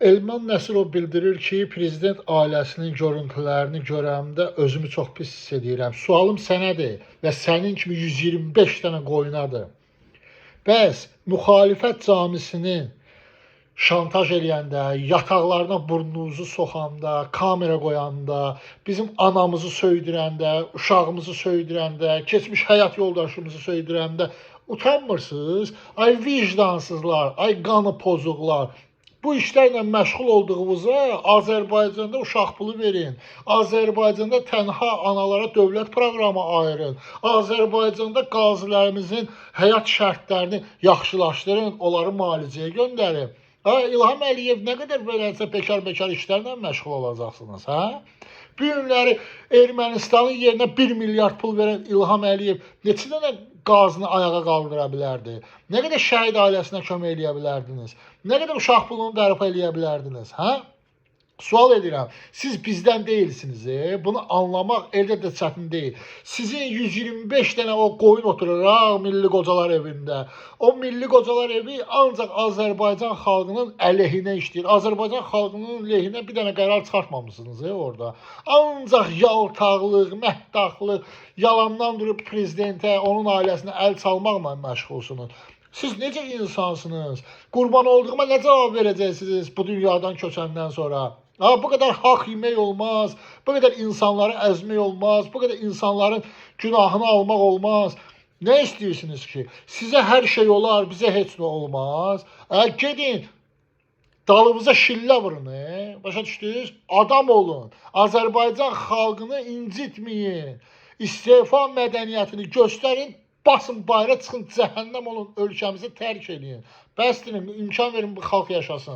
Elman Nəsirov bildirir ki, prezident ailəsinin görüntülərini görəndə özümü çox pis hiss edirəm. Sualım sənədir və sənin kimi 125 dənə qoyunadır. Bəs müxalifət camisinin şantaj eləyəndə, yataqlarına burnunuzu soxanda, kamera qoyanda, bizim anamızı söydürəndə, uşağımızı söydürəndə, keçmiş həyat yoldaşımızı söydürəndə utanmırsınız? Ay vicdansızlar, ay qanı pozuqlar. Bu işlərlə məşğul olduğunuza Azərbaycanda uşaq pulu verin. Azərbaycanda tənha analara dövlət proqramı ayırın. Azərbaycanda qazilərimizin həyat şərtlərini yaxşılaşdırın, onları müalicəyə göndərin. İlham Əliyev nə qədər beləsə bekar işlərlə məşğul olacaqsınız, hə? Bu günləri Ermənistanın yerinə 1 milyard pul verən İlham Əliyev neçə dənə qazını ayağa qaldıra bilərdi? Nə qədər şəhid ailəsinə kömək eləyə bilərdiniz? Nə qədər uşaq pulunu bərpa eləyə bilərdiniz, hə? Sual edirəm, siz bizdən deyilsiniz, bunu anlamaq elə də çətin deyil. Sizin 125 dənə o qoyun oturur Milli Qocalar evində. O Milli Qocalar evi ancaq Azərbaycan xalqının əleyhinə işləyir. Azərbaycan xalqının lehinə bir dənə qərar çıxartmamışsınız orada. Ancaq yaltaqlıq, məhdaxlıq, yalandan durub prezidentə, onun ailəsinə əl çalmaqla məşğulsunuz. Siz necə insansınız? Qurban olduğuma nə cavab verəcəksiniz bu dünyadan köçəndən sonra? Bu qədər haqq yemək olmaz, bu qədər insanları əzmək olmaz, bu qədər insanların günahını almaq olmaz. Nə istəyirsiniz ki? Sizə hər şey olar, bizə heç nə olmaz. Gedin, dalınıza şillə vurun, başa düşdünüz? Adam olun, Azərbaycan xalqını incitməyin, istefa mədəniyyətini göstərin, basın bayra çıxın, cəhənnəm olun, ölkəmizi tərk edin. Bəsdir, imkan verin bu xalq yaşasın.